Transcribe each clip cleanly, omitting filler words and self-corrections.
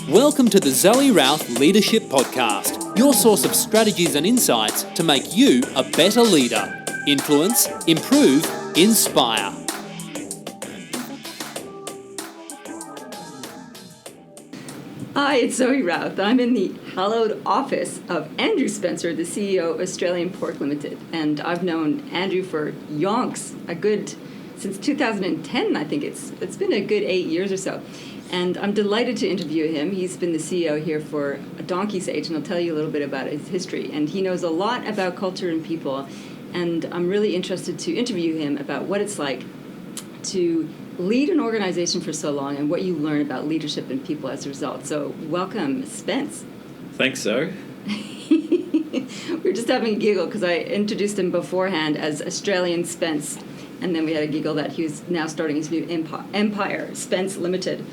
Welcome to the Zoe Routh Leadership Podcast, your source of strategies and insights to make you a better leader. Influence, improve, inspire. Hi, it's Zoe Routh. I'm in the hallowed office of Andrew Spencer, the CEO of Australian Pork Limited. And I've known Andrew for yonks, since 2010, I think it's been a good 8 years or so. And I'm delighted to interview him. He's been the CEO here for a donkey's age, and I'll tell you a little bit about his history. And he knows a lot about culture and people, and I'm really interested to interview him about what it's like to lead an organization for so long and what you learn about leadership and people as a result. So welcome, Spence. Thanks, Zoe. We were just having a giggle because I introduced him beforehand as Australian Spence, and then we had a giggle that he was now starting his new empire, Spence Limited.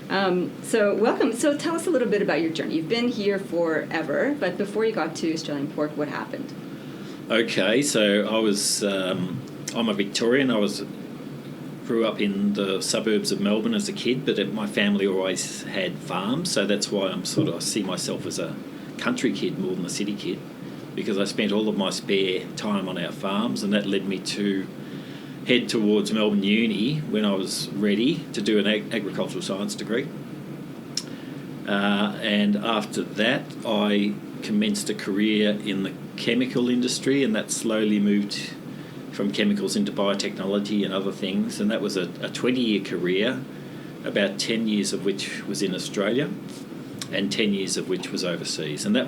So welcome. So tell us a little bit about your journey. You've been here forever, but before you got to Australian Pork, what happened? Okay, so I'm a Victorian. Grew up in the suburbs of Melbourne as a kid, but my family always had farms, so that's why I see myself as a country kid more than a city kid, because I spent all of my spare time on our farms, and that led me to head towards Melbourne Uni when I was ready to do an agricultural science degree. And after that, I commenced a career in the chemical industry, and that slowly moved from chemicals into biotechnology and other things. And that was a 20-year career, about 10 years of which was in Australia and 10 years of which was overseas. And that,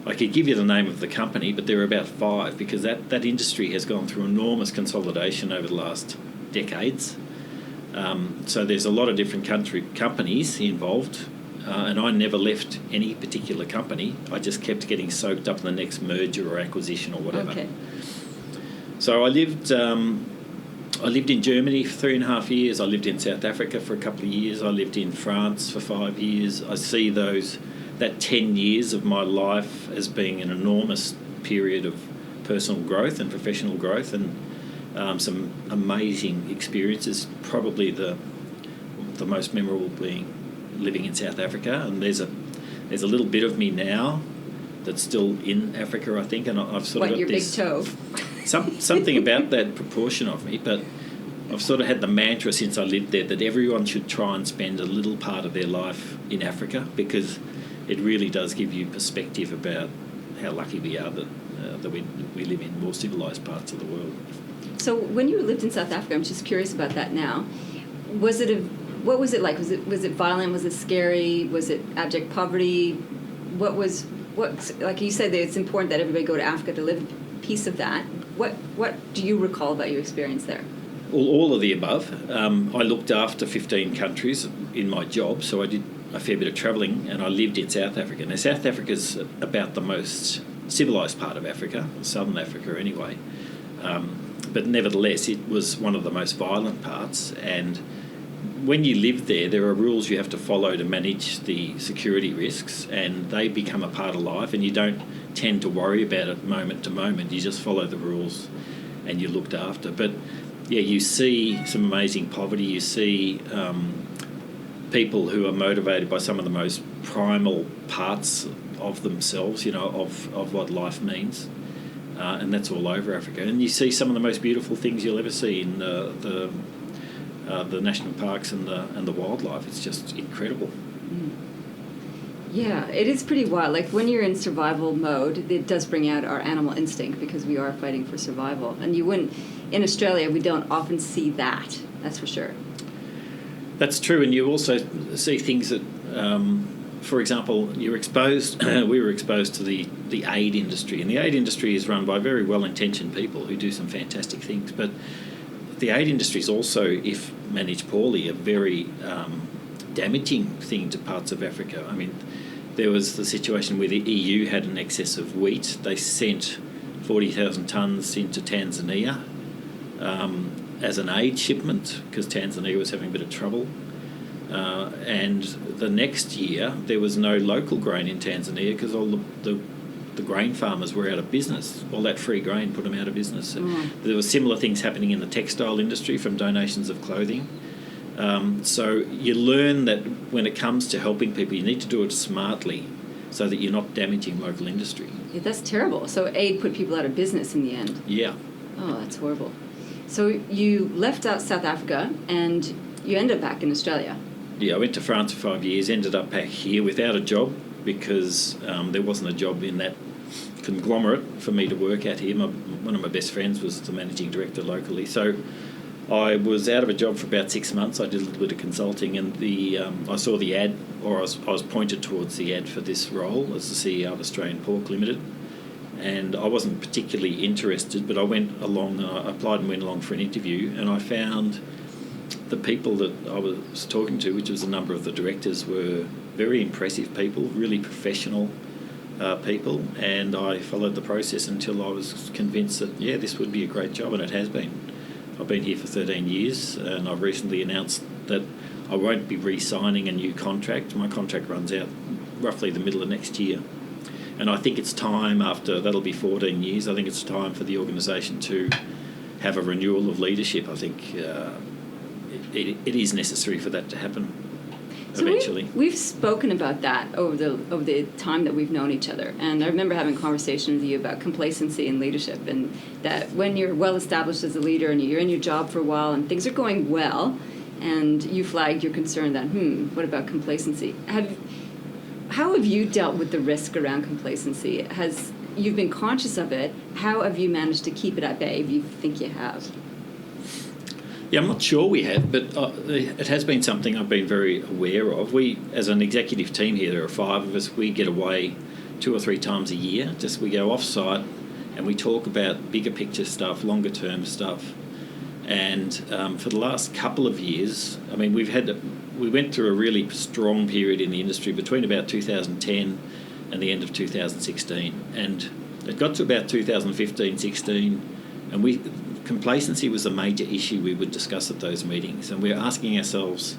I could give you the name of the company, but there are about 5, because that industry has gone through enormous consolidation over the last decades. So there's a lot of different companies involved, and I never left any particular company. I just kept getting soaked up in the next merger or acquisition or whatever. Okay. So I lived in Germany for 3.5 years. I lived in South Africa for a couple of years. I lived in France for 5 years. I see that 10 years of my life as being an enormous period of personal growth and professional growth, and some amazing experiences. Probably the most memorable being living in South Africa. And there's a little bit of me now that's still in Africa, I think, and I've sort of got your this big toe. something about that proportion of me, but I've sort of had the mantra since I lived there that everyone should try and spend a little part of their life in Africa, because it really does give you perspective about how lucky we are that we live in more civilised parts of the world. So when you lived in South Africa, I'm just curious about that now. What was it like? Was it violent? Was it scary? Was it abject poverty? What like you said, that it's important that everybody go to Africa to live a piece of that. What do you recall about your experience there? All of the above. I looked after 15 countries in my job, so I did a fair bit of travelling, and I lived in South Africa. Now, South Africa's about the most civilised part of Africa, southern Africa anyway, but nevertheless it was one of the most violent parts, and when you live there are rules you have to follow to manage the security risks, and they become a part of life, and you don't tend to worry about it moment to moment. You just follow the rules and you're looked after. But yeah, you see some amazing poverty. You see people who are motivated by some of the most primal parts of themselves, of what life means, and that's all over Africa. And you see some of the most beautiful things you'll ever see in the national parks and the wildlife. It's just incredible. Mm. Yeah, it is pretty wild. Like when you're in survival mode, it does bring out our animal instinct, because we are fighting for survival. And in Australia, we don't often see that. That's for sure. That's true, and you also see things that, for example, we were exposed to the aid industry, and the aid industry is run by very well-intentioned people who do some fantastic things, but the aid industry is also, if managed poorly, a very damaging thing to parts of Africa. I mean, there was the situation where the EU had an excess of wheat. They sent 40,000 tonnes into Tanzania as an aid shipment, because Tanzania was having a bit of trouble. And the next year, there was no local grain in Tanzania because all the grain farmers were out of business. All that free grain put them out of business. There were similar things happening in the textile industry from donations of clothing. So you learn that when it comes to helping people, you need to do it smartly so that you're not damaging local industry. Yeah, that's terrible. So aid put people out of business in the end. Yeah. Oh, that's horrible. So you left out South Africa and you ended up back in Australia. Yeah, I went to France for 5 years, ended up back here without a job because there wasn't a job in that conglomerate for me to work at here. One of my best friends was the managing director locally. So I was out of a job for about 6 months. I did a little bit of consulting, and I saw the ad, or I was pointed towards the ad for this role as the CEO of Australian Pork Limited. And I wasn't particularly interested, but I went along, I applied and went along for an interview, and I found the people that I was talking to, which was a number of the directors, were very impressive people, really professional people, and I followed the process until I was convinced that, yeah, this would be a great job, and it has been. I've been here for 13 years, and I've recently announced that I won't be re-signing a new contract. My contract runs out roughly the middle of next year. And I think it's time that'll be 14 years, I think it's time for the organisation to have a renewal of leadership. I think it is necessary for that to happen eventually. So we've spoken about that over the time that we've known each other. And I remember having a conversation with you about complacency in leadership, and that when you're well established as a leader and you're in your job for a while and things are going well, and you flagged your concern that, what about complacency? How have you dealt with the risk around complacency? You've been conscious of it. How have you managed to keep it at bay, if you think you have? Yeah, I'm not sure we have, but it has been something I've been very aware of. We, as an executive team here, there are 5 of us, we get away 2 or 3 times a year. We go off-site and we talk about bigger picture stuff, longer term stuff. And for the last couple of years, I mean, we went through a really strong period in the industry between about 2010 and the end of 2016. And it got to about 2015-16, and complacency was a major issue we would discuss at those meetings. And we're asking ourselves,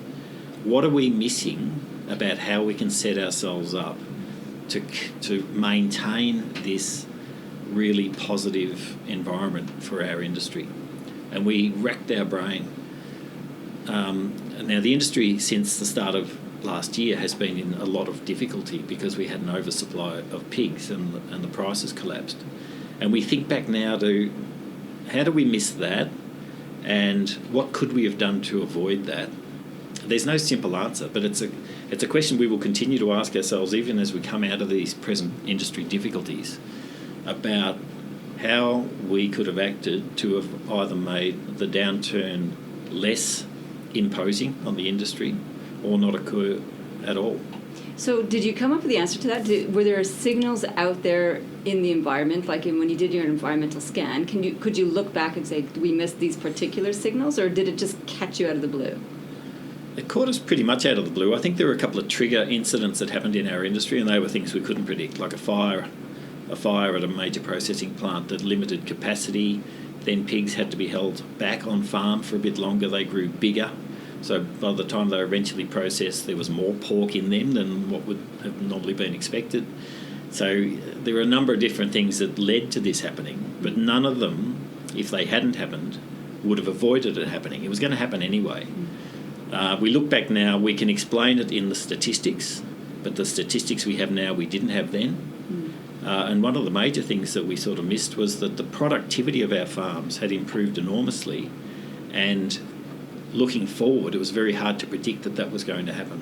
what are we missing about how we can set ourselves up to maintain this really positive environment for our industry? And we racked our brain. Now, the industry since the start of last year has been in a lot of difficulty because we had an oversupply of pigs and the prices collapsed. And we think back now to how do we miss that, and what could we have done to avoid that? There's no simple answer, but it's a question we will continue to ask ourselves even as we come out of these present industry difficulties, about how we could have acted to have either made the downturn less imposing on the industry or not occur at all. So did you come up with the answer to that? Were there signals out there in the environment, like when you did your environmental scan? Could you look back and say, we missed these particular signals, or did it just catch you out of the blue? It caught us pretty much out of the blue. I think there were a couple of trigger incidents that happened in our industry, and they were things we couldn't predict, like a fire at a major processing plant that limited capacity. Then pigs had to be held back on farm for a bit longer. They grew bigger. So by the time they were eventually processed, there was more pork in them than what would have normally been expected. So there were a number of different things that led to this happening, but none of them, if they hadn't happened, would have avoided it happening. It was going to happen anyway. We look back now, we can explain it in the statistics, but the statistics we have now, we didn't have then. And one of the major things that we sort of missed was that the productivity of our farms had improved enormously, and looking forward, it was very hard to predict that was going to happen.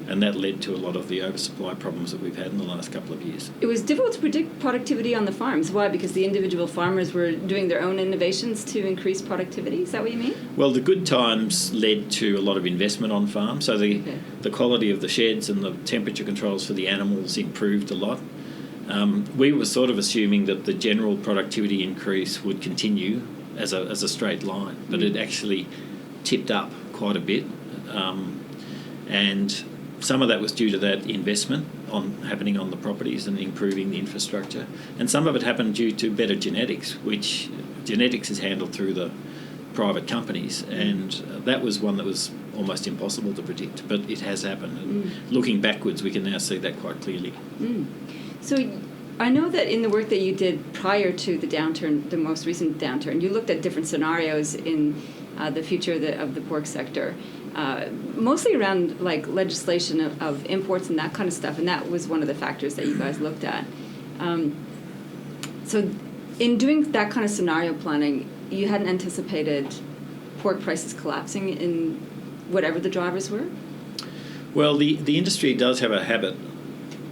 And that led to a lot of the oversupply problems that we've had in the last couple of years. It was difficult to predict productivity on the farms. Why? Because the individual farmers were doing their own innovations to increase productivity? Is that what you mean? Well, the good times led to a lot of investment on farms. So the quality of the sheds and the temperature controls for the animals improved a lot. We were sort of assuming that the general productivity increase would continue as a straight line, but it actually tipped up quite a bit. And some of that was due to that investment happening on the properties and improving the infrastructure. And some of it happened due to better genetics, which genetics is handled through the private companies. And that was one that was almost impossible to predict, but it has happened. And looking backwards, we can now see that quite clearly. So I know that in the work that you did prior to the downturn, the most recent downturn, you looked at different scenarios in the future of the pork sector. mostly around like legislation of imports and that kind of stuff, and that was one of the factors that you guys looked at. So in doing that kind of scenario planning, you hadn't anticipated pork prices collapsing in whatever the drivers were? Well, the industry does have a habit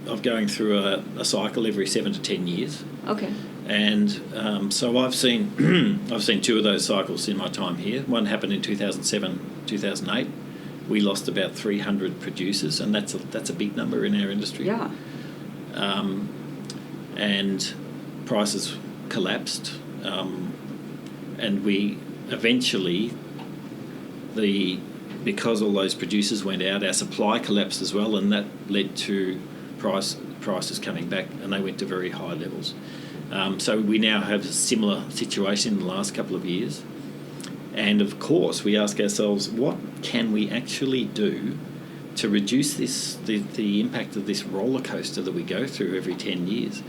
of going through a cycle every 7 to 10 years. Okay. And so I've seen I've seen two of those cycles in my time here. One happened in 2007, 2008. We lost about 300 producers, and that's a big number in our industry. Yeah. And prices collapsed, and we eventually because all those producers went out, our supply collapsed as well, and that led to prices coming back, and they went to very high levels. So we now have a similar situation in the last couple of years. And of course, we ask ourselves, what can we actually do to reduce the impact of this roller coaster that we go through every 10 years?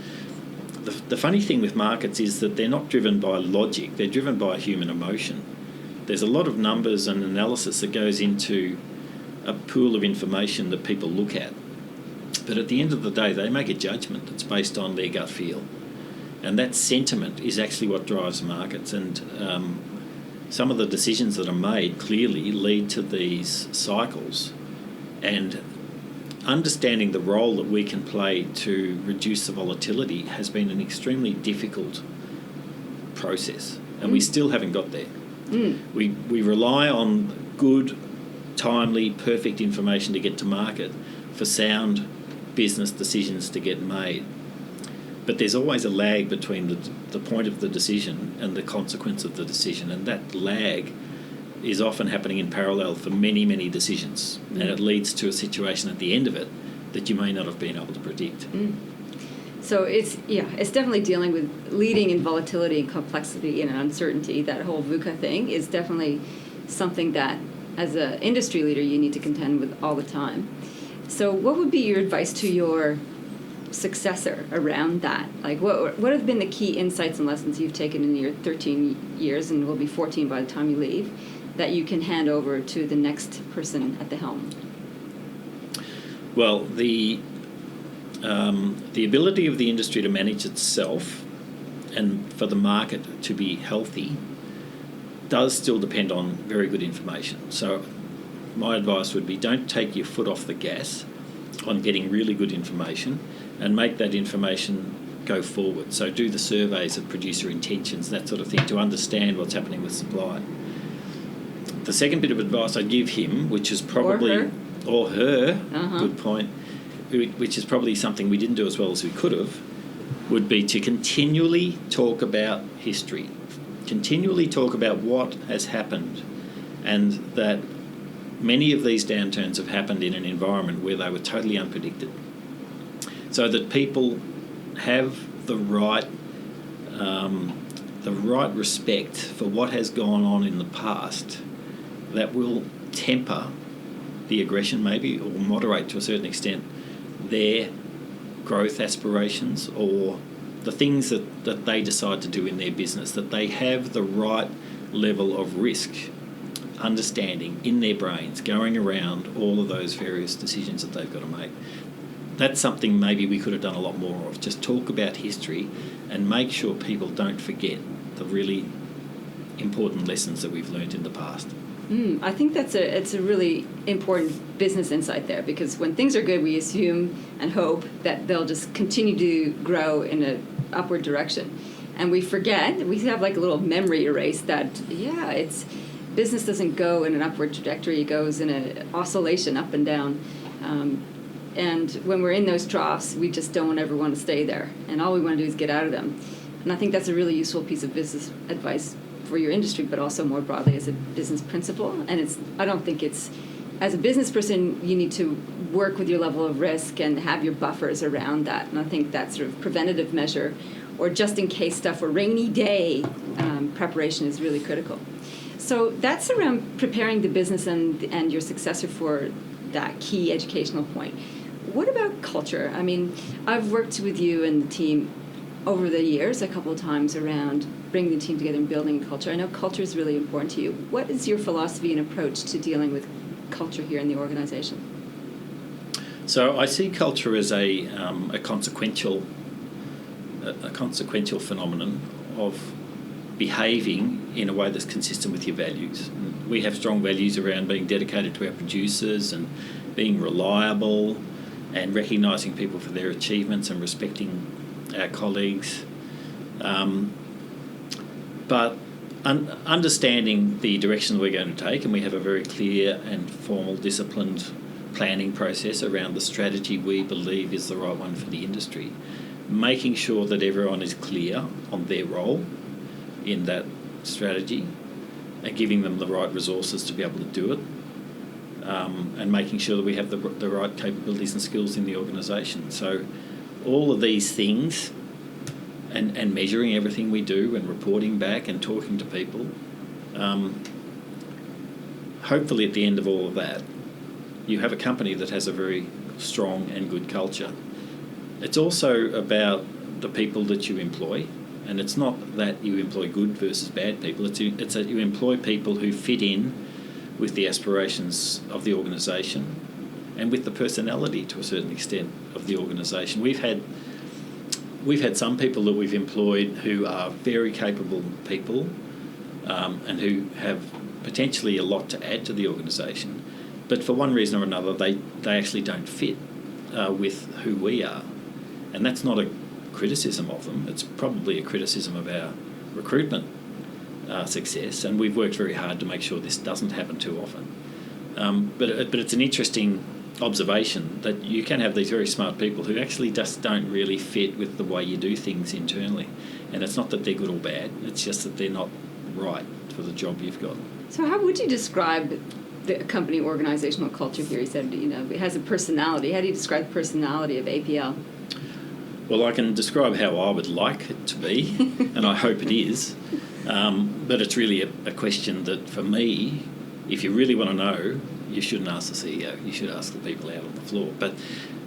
The funny thing with markets is that they're not driven by logic, they're driven by human emotion. There's a lot of numbers and analysis that goes into a pool of information that people look at. But at the end of the day, they make a judgment that's based on their gut feel. And that sentiment is actually what drives markets. And some of the decisions that are made clearly lead to these cycles. And understanding the role that we can play to reduce the volatility has been an extremely difficult process. And we still haven't got there. We rely on good, timely, perfect information to get to market for sound business decisions to get made. But there's always a lag between the point of the decision and the consequence of the decision, and that lag is often happening in parallel for many, many decisions, and it leads to a situation at the end of it that you may not have been able to predict. So it's definitely dealing with leading in volatility and complexity and uncertainty. That whole VUCA thing is definitely something that, as an industry leader, you need to contend with all the time. So what would be your advice to your successor around that? Like, what have been the key insights and lessons you've taken in your 13 years, and will be 14 by the time you leave, that you can hand over to the next person at the helm? Well, the ability of the industry to manage itself and for the market to be healthy does still depend on very good information. So my advice would be, don't take your foot off the gas on getting really good information and make that information go forward. So do the surveys of producer intentions, that sort of thing, to understand what's happening with supply. The second bit of advice I'd give him, which is probably... Or her, good point, which is probably something we didn't do as well as we could have, would be to continually talk about history, continually talk about what has happened, and that many of these downturns have happened in an environment where they were totally unpredicted, so that people have the right respect for what has gone on in the past that will temper the aggression maybe, or moderate to a certain extent their growth aspirations or the things that they decide to do in their business, that they have the right level of risk understanding in their brains going around all of those various decisions that they've got to make. That's something maybe we could have done a lot more of. Just talk about history and make sure people don't forget the really important lessons that we've learned in the past. I think it's a really important business insight there, because when things are good, we assume and hope that they'll just continue to grow in an upward direction. And we forget, we have like a little memory erase that, business doesn't go in an upward trajectory, it goes in an oscillation up and down. And when we're in those troughs, we just don't ever want to stay there. And all we want to do is get out of them. And I think that's a really useful piece of business advice for your industry, but also more broadly as a business principle. And I don't think it's, as a business person, you need to work with your level of risk and have your buffers around that. And I think that sort of preventative measure, or just in case stuff, or rainy day preparation is really critical. So that's around preparing the business and your successor for that key educational point. What about culture? I mean, I've worked with you and the team over the years a couple of times around bringing the team together and building a culture. I know culture is really important to you. What is your philosophy and approach to dealing with culture here in the organisation? So I see culture as a consequential phenomenon of behaving in a way that's consistent with your values. We have strong values around being dedicated to our producers and being reliable and recognising people for their achievements and respecting our colleagues. But understanding the direction we're going to take, and we have a very clear and formal, disciplined planning process around the strategy we believe is the right one for the industry, making sure that everyone is clear on their role in that strategy and giving them the right resources to be able to do it, and making sure that we have the right capabilities and skills in the organisation. So all of these things, and measuring everything we do and reporting back and talking to people, hopefully at the end of all of that, you have a company that has a very strong and good culture. It's also about the people that you employ, and it's not that you employ good versus bad people, it's that you employ people who fit in with the aspirations of the organisation and with the personality, to a certain extent, of the organisation. We've had some people that we've employed who are very capable people, and who have potentially a lot to add to the organisation, but for one reason or another they actually don't fit with who we are. And that's not a criticism of them, it's probably a criticism of our recruitment success, and we've worked very hard to make sure this doesn't happen too often. But it's an interesting observation that you can have these very smart people who actually just don't really fit with the way you do things internally. And it's not that they're good or bad, it's just that they're not right for the job you've got. So how would you describe the company organizational culture here? You said, it has a personality. How do you describe the personality of APL? Well, I can describe how I would like it to be, and I hope it is. But it's really a question that, for me, if you really want to know, you shouldn't ask the CEO, you should ask the people out on the floor. But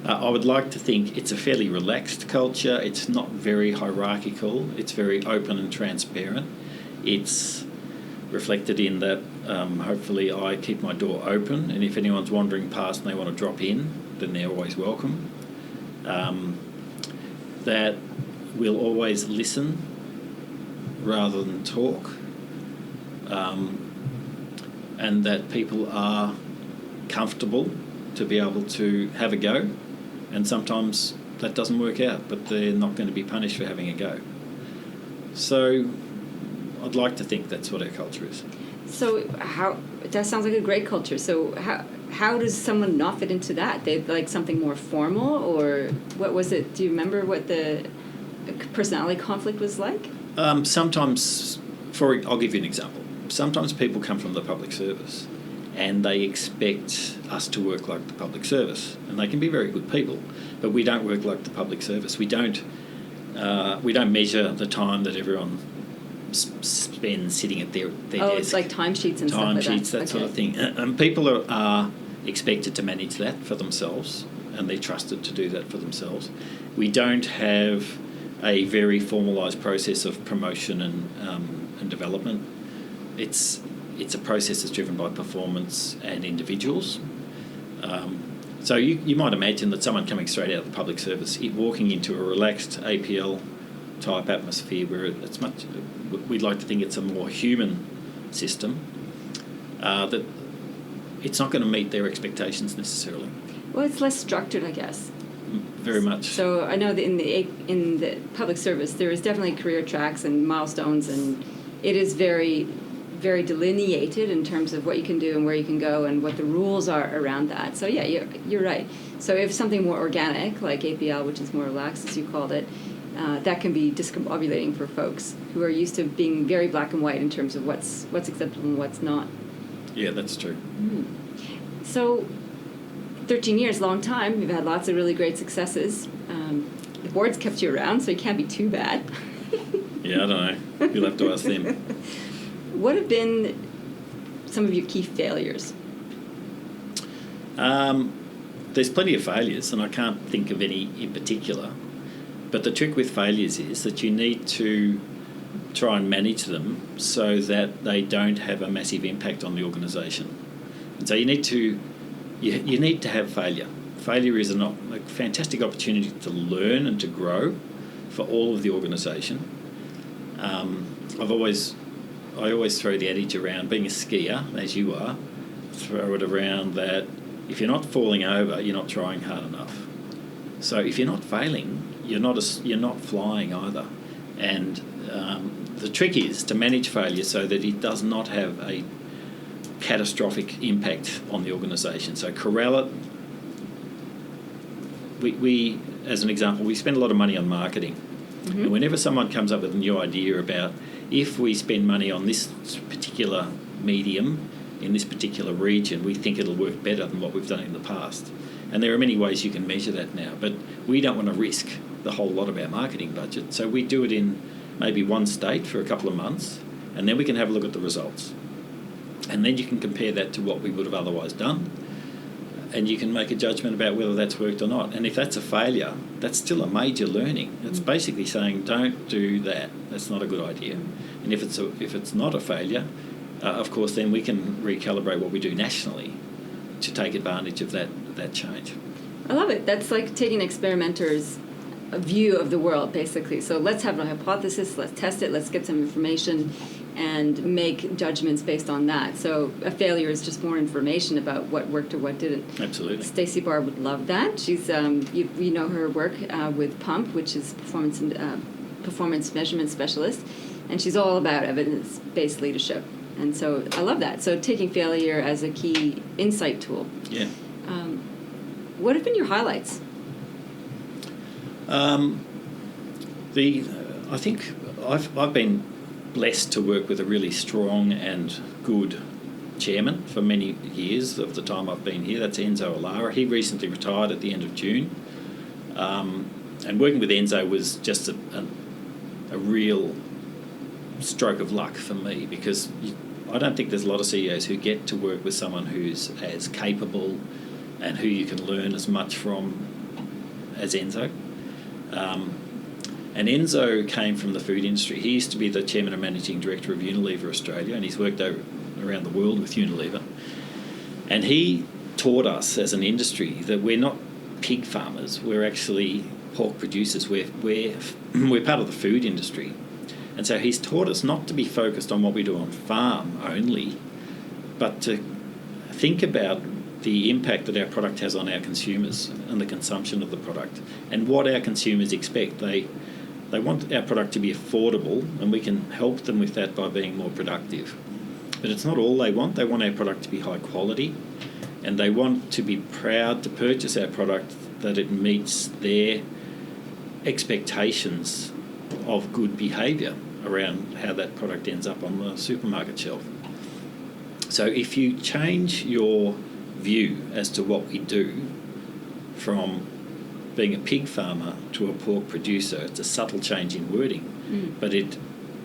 I would like to think it's a fairly relaxed culture. It's not very hierarchical. It's very open and transparent. It's reflected in that hopefully I keep my door open, and if anyone's wandering past and they want to drop in, then they're always welcome. That we'll always listen rather than talk, and that people are comfortable to be able to have a go, and sometimes that doesn't work out, but they're not going to be punished for having a go. So I'd like to think that's what our culture is. So that sounds like a great culture. So how does someone not fit into that? They'd like something more formal, or what was it? Do you remember what the personality conflict was like? Sometimes, I'll give you an example. Sometimes people come from the public service and they expect us to work like the public service, and they can be very good people, but we don't work like the public service. We don't measure the time that everyone spends sitting at their desk. Oh, it's like timesheets and stuff like that. Timesheets, that sort of thing. And people are expected to manage that for themselves, and they're trusted to do that for themselves. We don't have a very formalised process of promotion and development. It's a process that's driven by performance and individuals. So you might imagine that someone coming straight out of the public service, walking into a relaxed APL type atmosphere where it's much, we'd like to think it's a more human system, that it's not going to meet their expectations necessarily. Well, it's less structured, I guess. Very much. So I know that in the public service there is definitely career tracks and milestones, and it is very, very delineated in terms of what you can do and where you can go and what the rules are around that. So yeah, you're right. So if something more organic like APL, which is more relaxed as you called it, that can be discombobulating for folks who are used to being very black and white in terms of what's acceptable and what's not. Yeah, that's true. So 13 years, long time. You've had lots of really great successes. The board's kept you around, so you can't be too bad. Yeah, I don't know. You'll have to ask them. What have been some of your key failures? There's plenty of failures, and I can't think of any in particular. But the trick with failures is that you need to try and manage them so that they don't have a massive impact on the organisation. And so you need to have failure. Failure is a fantastic opportunity to learn and to grow for all of the organisation. I always throw the adage around, being a skier, as you are, throw it around that if you're not falling over, you're not trying hard enough. So if you're not failing, you're not flying either. And the trick is to manage failure so that it does not have a catastrophic impact on the organisation. So corral it. We, as an example, we spend a lot of money on marketing. Mm-hmm. And whenever someone comes up with a new idea about if we spend money on this particular medium in this particular region, we think it'll work better than what we've done in the past. And there are many ways you can measure that now, but we don't want to risk the whole lot of our marketing budget. So we do it in maybe one state for a couple of months, and then we can have a look at the results. And then you can compare that to what we would have otherwise done, and you can make a judgment about whether that's worked or not. And if that's a failure, that's still a major learning. It's basically saying, don't do that. That's not a good idea. And if it's not a failure, of course, then we can recalibrate what we do nationally to take advantage of that change. I love it. That's like taking experimenters' view of the world, basically. So let's have a hypothesis, let's test it, let's get some information, and make judgments based on that. So a failure is just more information about what worked or what didn't. Absolutely. Stacey Barr would love that. She's, you know her work with Pump, which is performance measurement specialist, and she's all about evidence-based leadership. And so I love that. So taking failure as a key insight tool. Yeah. What have been your highlights? I think I've been blessed to work with a really strong and good chairman for many years of the time I've been here. That's Enzo Alara. He recently retired at the end of June. And working with Enzo was just a real stroke of luck for me, because I don't think there's a lot of CEOs who get to work with someone who's as capable and who you can learn as much from as Enzo. And Enzo came from the food industry. He used to be the chairman and managing director of Unilever Australia, and he's worked around the world with Unilever. And he taught us as an industry that we're not pig farmers, we're actually pork producers. We're part of the food industry. And so he's taught us not to be focused on what we do on farm only, but to think about the impact that our product has on our consumers and the consumption of the product and what our consumers expect. They want our product to be affordable, and we can help them with that by being more productive. But it's not all they want. They want our product to be high quality, and they want to be proud to purchase our product, that it meets their expectations of good behaviour around how that product ends up on the supermarket shelf. So if you change your view as to what we do from being a pig farmer to a pork producer, it's a subtle change in wording, but it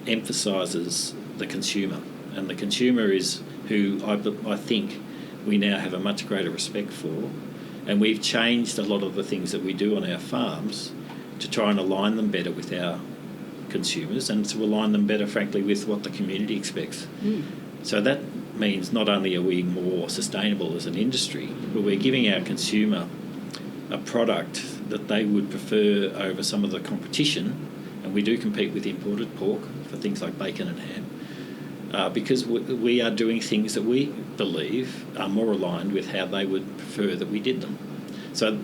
emphasises the consumer. And the consumer is who I think we now have a much greater respect for. And we've changed a lot of the things that we do on our farms to try and align them better with our consumers, and to align them better, frankly, with what the community expects. So that means not only are we more sustainable as an industry, but we're giving our consumer a product that they would prefer over some of the competition, and we do compete with imported pork for things like bacon and ham, because we are doing things that we believe are more aligned with how they would prefer that we did them. So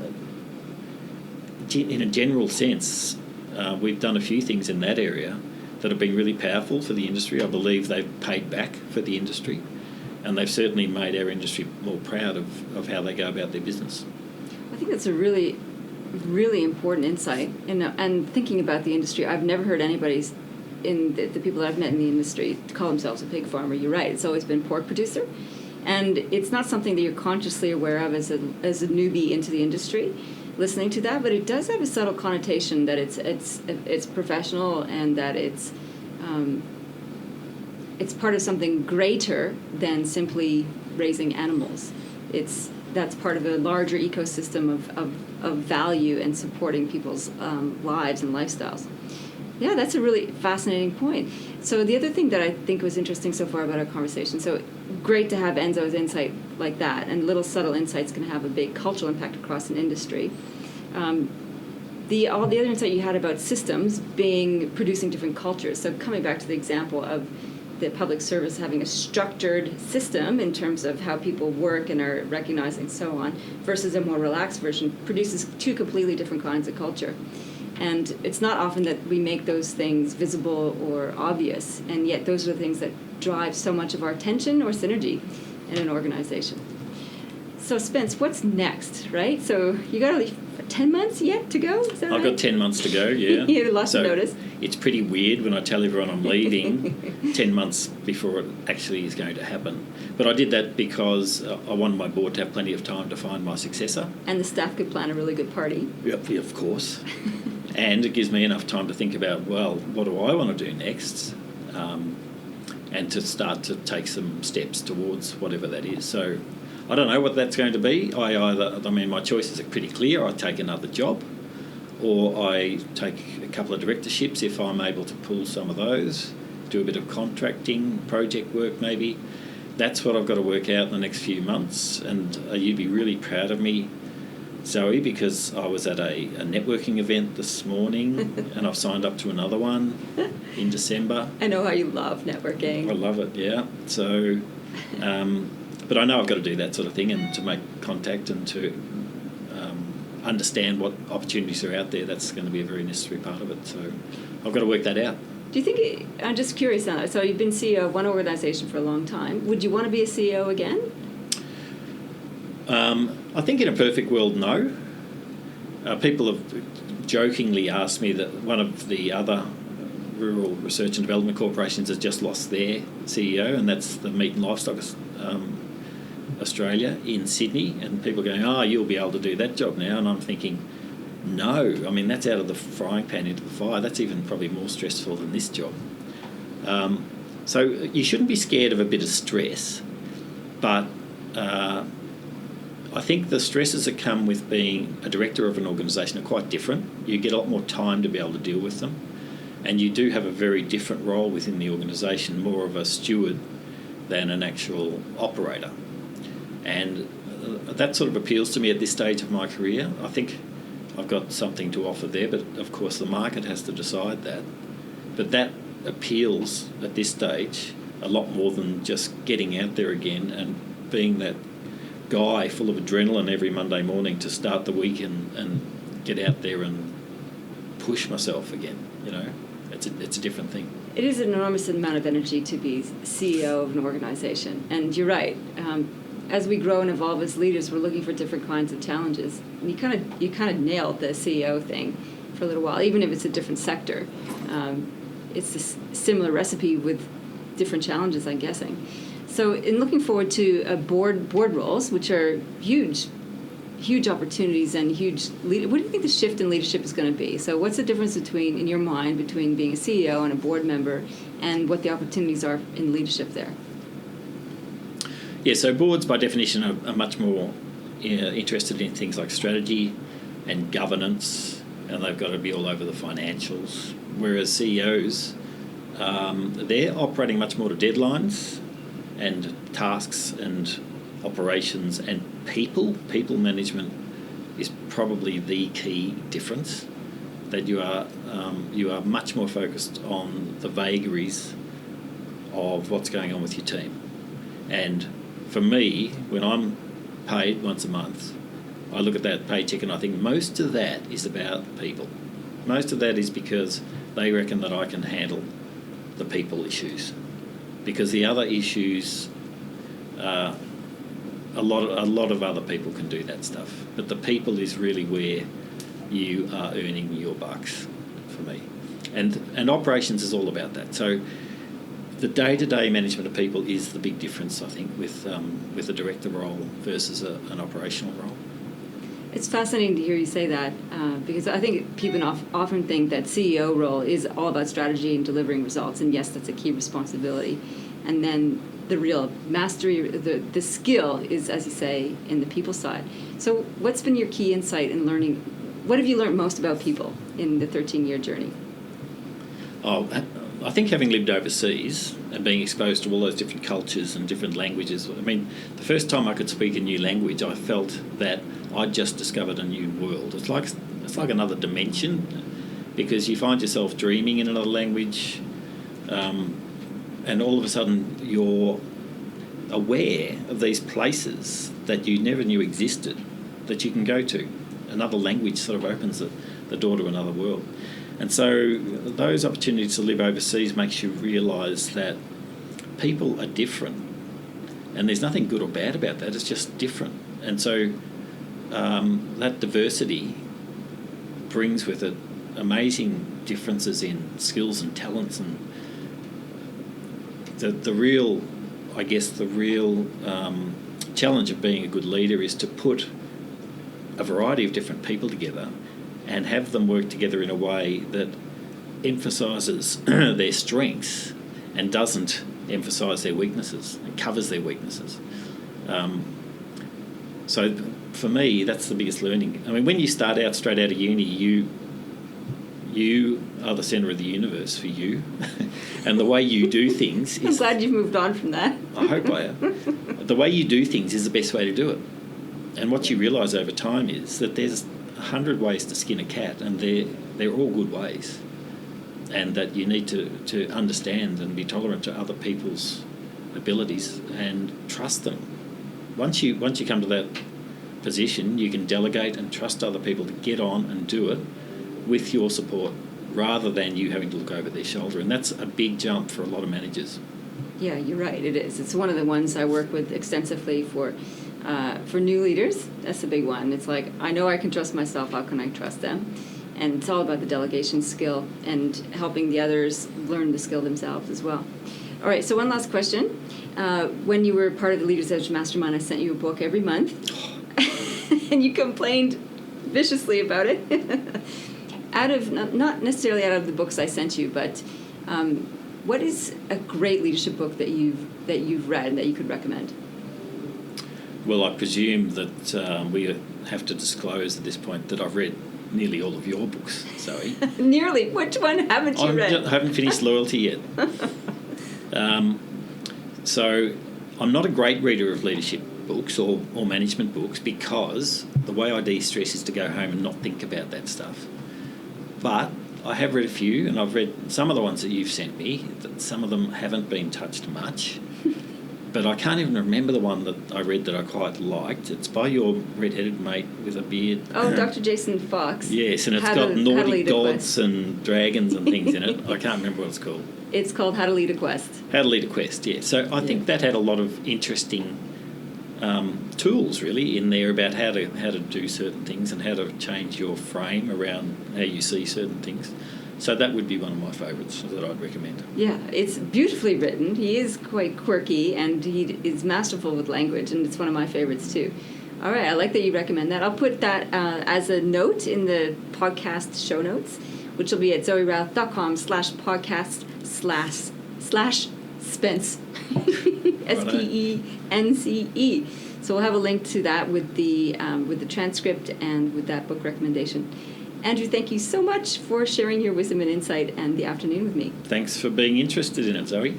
in a general sense, we've done a few things in that area that have been really powerful for the industry. I believe they've paid back for the industry, and they've certainly made our industry more proud of how they go about their business. I think that's a really, really important insight. And thinking about the industry, I've never heard anybody, in the people that I've met in the industry, call themselves a pig farmer. You're right. It's always been pork producer. And it's not something that you're consciously aware of as a newbie into the industry, listening to that, but it does have a subtle connotation that it's professional, and that it's part of something greater than simply raising animals. That's part of a larger ecosystem of value and supporting people's lives and lifestyles. Yeah, that's a really fascinating point. So the other thing that I think was interesting so far about our conversation, so great to have Enzo's insight like that, and little subtle insights can have a big cultural impact across an industry. All the other insight you had about systems producing different cultures. So coming back to the example of the public service having a structured system in terms of how people work and are recognized and so on, versus a more relaxed version, produces two completely different kinds of culture. And it's not often that we make those things visible or obvious, and yet those are the things that drive so much of our attention or synergy in an organization. So Spence, what's next, right? So you got only 10 months yet to go, is that right? I've got 10 months to go, yeah. You had lots of notice. It's pretty weird when I tell everyone I'm leaving 10 months before it actually is going to happen. But I did that because I wanted my board to have plenty of time to find my successor. And the staff could plan a really good party. Yep, yeah, of course. And it gives me enough time to think about, well, what do I want to do next? And to start to take some steps towards whatever that is. So I don't know what that's going to be. My choices are pretty clear. I take another job, or I take a couple of directorships if I'm able to pull some of those, do a bit of contracting, project work maybe. That's what I've got to work out in the next few months. And you'd be really proud of me, Zoe, because I was at a networking event this morning and I've signed up to another one in December. I know how you love networking. I love it, yeah. So, but I know I've got to do that sort of thing and to make contact and to understand what opportunities are out there. That's going to be a very necessary part of it. So I've got to work that out. Do you think, I'm just curious now, so you've been CEO of one organisation for a long time. Would you want to be a CEO again? I think in a perfect world, no. People have jokingly asked me that one of the other rural research and development corporations has just lost their CEO, and that's the Meat and Livestock Australia in Sydney, and people are going, you'll be able to do that job now, and I'm thinking, no, I mean, that's out of the frying pan into the fire. That's even probably more stressful than this job. So you shouldn't be scared of a bit of stress, but I think the stresses that come with being a director of an organisation are quite different. You get a lot more time to be able to deal with them, and you do have a very different role within the organisation, more of a steward than an actual operator. And that sort of appeals to me at this stage of my career. I think I've got something to offer there, but of course the market has to decide that. But that appeals at this stage a lot more than just getting out there again and being that guy full of adrenaline every Monday morning to start the week and get out there and push myself again. You know, it's a different thing. It is an enormous amount of energy to be CEO of an organisation, and you're right. As we grow and evolve as leaders, we're looking for different kinds of challenges. And you kind of nailed the CEO thing for a little while, even if it's a different sector. It's a similar recipe with different challenges, I'm guessing. So in looking forward to board roles, which are huge opportunities and huge what do you think the shift in leadership is going to be? So what's the difference in your mind, between being a CEO and a board member, and what the opportunities are in leadership there? Yeah, so boards by definition are much more interested in things like strategy and governance, and they've got to be all over the financials. Whereas CEOs, they're operating much more to deadlines and tasks and operations and people. People management is probably the key difference. That you are much more focused on the vagaries of what's going on with your team. And for me, when I'm paid once a month, I look at that paycheck and I think most of that is about people. Most of that is because they reckon that I can handle the people issues. Because the other issues, a lot of other people can do that stuff. But the people is really where you are earning your bucks for me. And operations is all about that. So the day-to-day management of people is the big difference, I think, with a director role versus an operational role. It's fascinating to hear you say that, because I think people often think that CEO role is all about strategy and delivering results, and yes, that's a key responsibility. And then the real mastery, the skill is, as you say, in the people side. So what's been your key insight in learning? What have you learned most about people in the 13-year journey? Oh, I think having lived overseas and being exposed to all those different cultures and different languages, I mean, the first time I could speak a new language, I felt that I'd just discovered a new world. It's like another dimension, because you find yourself dreaming in another language, and all of a sudden you're aware of these places that you never knew existed that you can go to. Another language sort of opens the door to another world. And so those opportunities to live overseas makes you realise that people are different, and there's nothing good or bad about that, it's just different. And so that diversity brings with it amazing differences in skills and talents, and the real challenge of being a good leader is to put a variety of different people together and have them work together in a way that emphasises their strengths and doesn't emphasise their weaknesses and covers their weaknesses. So for me, that's the biggest learning. I mean, when you start out straight out of uni, you are the centre of the universe for you. And the way you do things is... I'm glad you've moved on from that. I hope I have. The way you do things is the best way to do it. And what you realise over time is that there's 100 ways to skin a cat, and they're all good ways. And that you need to understand and be tolerant to other people's abilities and trust them. Once you come to that position, you can delegate and trust other people to get on and do it with your support, rather than you having to look over their shoulder. And that's a big jump for a lot of managers. Yeah, you're right, it is. It's one of the ones I work with extensively for new leaders. That's a big one. It's like, I know I can trust myself, how can I trust them? And it's all about the delegation skill and helping the others learn the skill themselves as well. All right, so one last question. When you were part of the Leaders Edge Mastermind, I sent you a book every month, and you complained viciously about it. Not necessarily out of the books I sent you, but what is a great leadership book that you've read and that you could recommend? Well, I presume that we have to disclose at this point that I've read nearly all of your books, Zoe. Nearly? Which one haven't you read? I haven't finished Loyalty yet. So I'm not a great reader of leadership books or management books, because the way I de-stress is to go home and not think about that stuff. But I have read a few, and I've read some of the ones that you've sent me. Some of them haven't been touched much. But I can't even remember the one that I read that I quite liked. It's by your red-headed mate with a beard. Oh, Dr. Jason Fox. Yes, and it's got Nordic gods and dragons and things in it. I can't remember what it's called. It's called How to Lead a Quest. How to Lead a Quest, yeah. So I think that had a lot of interesting tools, really, in there about how to do certain things and how to change your frame around how you see certain things. So that would be one of my favourites that I'd recommend. Yeah, it's beautifully written. He is quite quirky, and he is masterful with language, and it's one of my favourites too. All right, I like that you recommend that. I'll put that as a note in the podcast show notes, which will be at zoerouth.com/podcast/Spence. SPENCE. So we'll have a link to that with the transcript and with that book recommendation. Andrew, thank you so much for sharing your wisdom and insight and the afternoon with me. Thanks for being interested in it, Zoe.